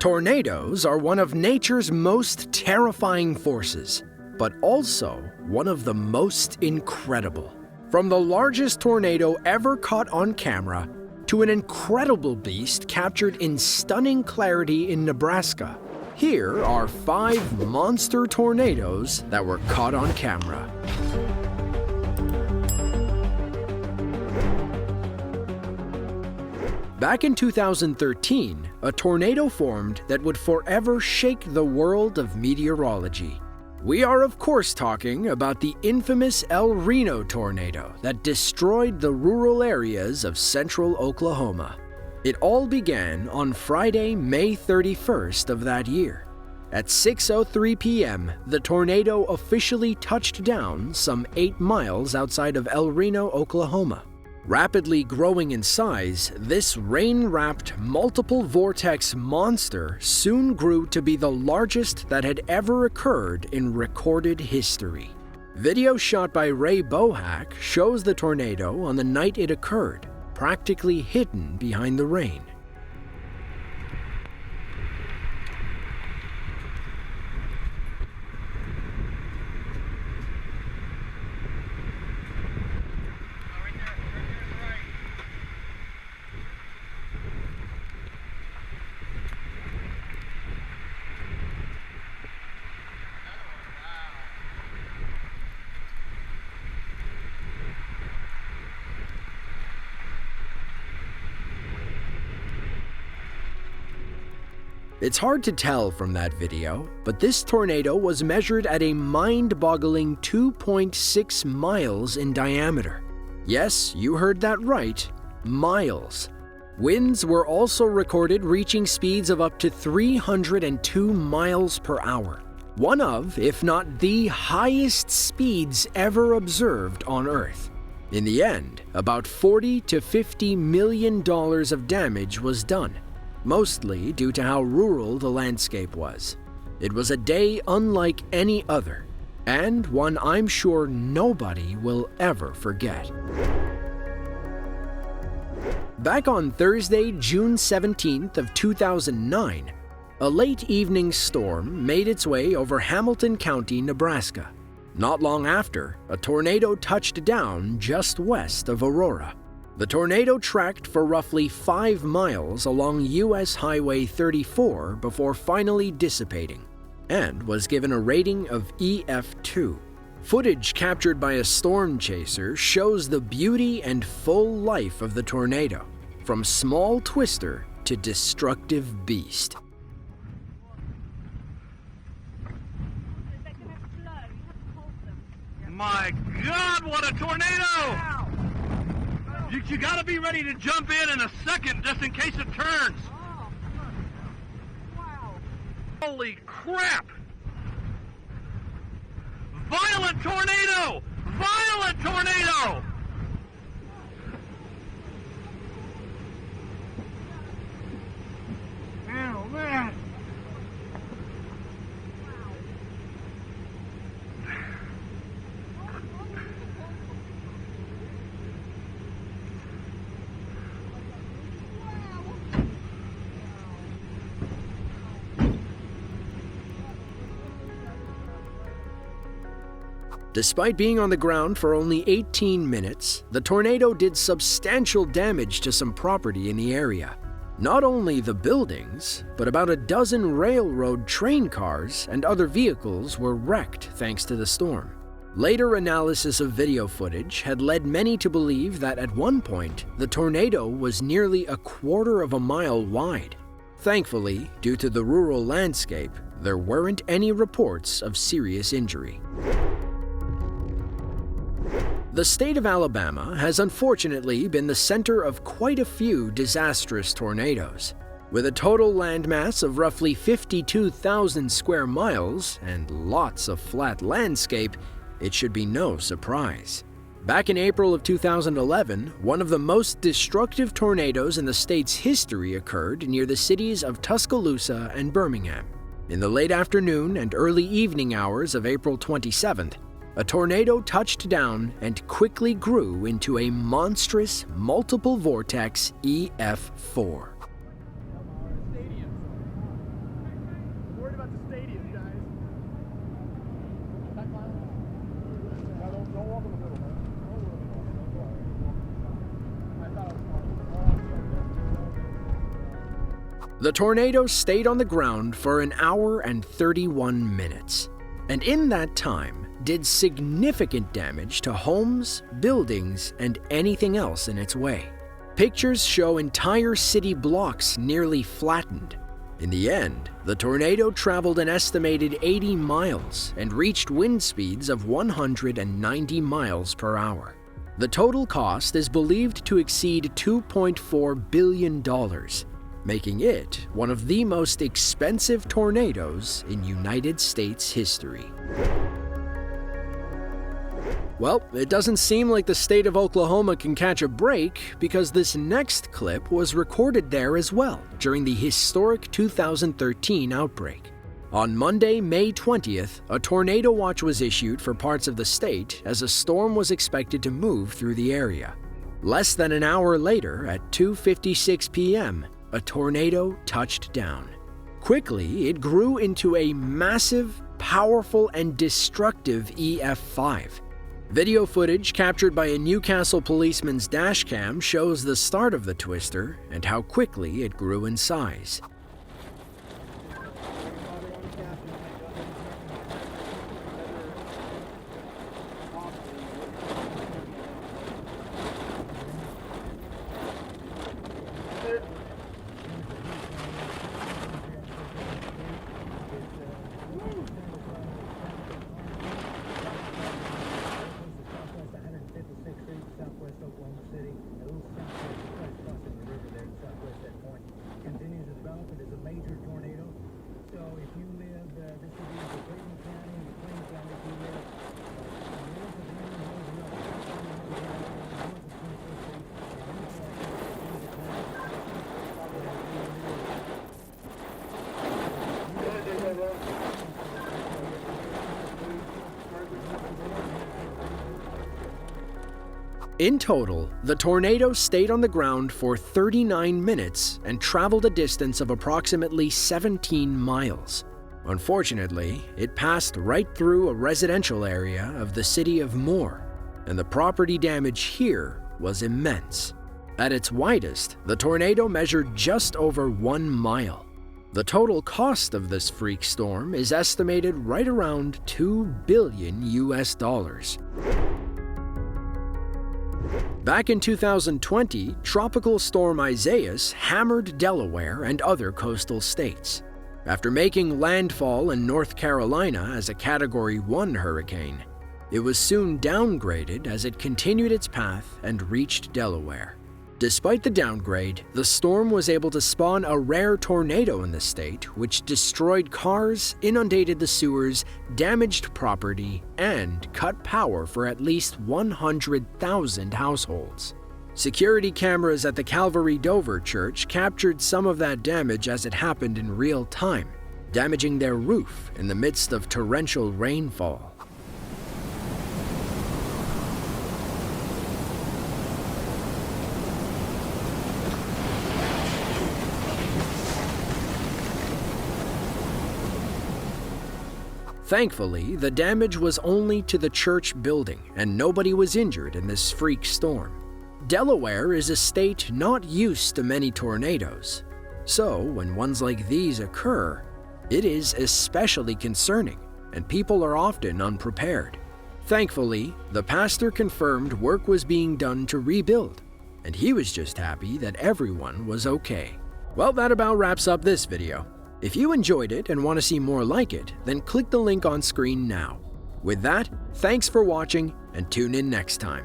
Tornadoes are one of nature's most terrifying forces, but also one of the most incredible. From the largest tornado ever caught on camera to an incredible beast captured in stunning clarity in Nebraska, here are 5 monster tornadoes that were caught on camera. Back in 2013, a tornado formed that would forever shake the world of meteorology. We are of course talking about the infamous Reno Tornado that destroyed the rural areas of central Oklahoma. It all began on Friday, May 31st of that year. At 6:03 p.m., the tornado officially touched down some 8 miles outside of Reno, Oklahoma. Rapidly growing in size, this rain-wrapped multiple vortex monster soon grew to be the largest that had ever occurred in recorded history. Video shot by Ray Bohack shows the tornado on the night it occurred, practically hidden behind the rain. It's hard to tell from that video, but this tornado was measured at a mind-boggling 2.6 miles in diameter. Yes, you heard that right, miles. Winds were also recorded reaching speeds of up to 302 miles per hour. One of, if not the highest speeds ever observed on Earth. In the end, about $40 to $50 million of damage was done, mostly due to how rural the landscape was. It was a day unlike any other, and one I'm sure nobody will ever forget. Back on Thursday, June 17th of 2009, a late evening storm made its way over Hamilton County, Nebraska. Not long after, a tornado touched down just west of Aurora. The tornado tracked for roughly 5 miles along U.S. Highway 34 before finally dissipating, and was given a rating of EF2. Footage captured by a storm chaser shows the beauty and full life of the tornado, from small twister to destructive beast. My God, what a tornado! You gotta be ready to jump in a second just in case it turns. Wow. Holy crap! Violent tornado! Violent tornado! Oh, man. Despite being on the ground for only 18 minutes, the tornado did substantial damage to some property in the area. Not only the buildings, but about a dozen railroad train cars and other vehicles were wrecked thanks to the storm. Later analysis of video footage had led many to believe that at one point, the tornado was nearly 1/4 mile wide. Thankfully, due to the rural landscape, there weren't any reports of serious injury. The state of Alabama has unfortunately been the center of quite a few disastrous tornadoes. With a total landmass of roughly 52,000 square miles and lots of flat landscape, it should be no surprise. Back in April of 2011, one of the most destructive tornadoes in the state's history occurred near the cities of Tuscaloosa and Birmingham. In the late afternoon and early evening hours of April 27th, a tornado touched down and quickly grew into a monstrous multiple vortex EF4. about the stadium, guys. Don't walk in the middle, man. I thought I was The tornado stayed on the ground for an hour and 31 minutes, and in that time did significant damage to homes, buildings, and anything else in its way. Pictures show entire city blocks nearly flattened. In the end, the tornado traveled an estimated 80 miles and reached wind speeds of 190 miles per hour. The total cost is believed to exceed $2.4 billion, making it one of the most expensive tornadoes in United States history. Well, it doesn't seem like the state of Oklahoma can catch a break, because this next clip was recorded there as well during the historic 2013 outbreak. On Monday, May 20th, a tornado watch was issued for parts of the state as a storm was expected to move through the area. Less than an hour later, at 2:56 p.m., a tornado touched down. Quickly, it grew into a massive, powerful, and destructive EF5. Video footage captured by a Newcastle policeman's dashcam shows the start of the twister and how quickly it grew in size. In total, the tornado stayed on the ground for 39 minutes and traveled a distance of approximately 17 miles. Unfortunately, it passed right through a residential area of the city of Moore, and the property damage here was immense. At its widest, the tornado measured just over 1 mile. The total cost of this freak storm is estimated right around $2 billion US. Back in 2020, Tropical Storm Isaias hammered Delaware and other coastal states. After making landfall in North Carolina as a Category 1 hurricane, it was soon downgraded as it continued its path and reached Delaware. Despite the downgrade, the storm was able to spawn a rare tornado in the state, which destroyed cars, inundated the sewers, damaged property, and cut power for at least 100,000 households. Security cameras at the Calvary Dover Church captured some of that damage as it happened in real time, damaging their roof in the midst of torrential rainfall. Thankfully, the damage was only to the church building, and nobody was injured in this freak storm. Delaware is a state not used to many tornadoes, so when ones like these occur, it is especially concerning, and people are often unprepared. Thankfully, the pastor confirmed work was being done to rebuild, and he was just happy that everyone was okay. Well, that about wraps up this video. If you enjoyed it and want to see more like it, then click the link on screen now. With that, thanks for watching and tune in next time.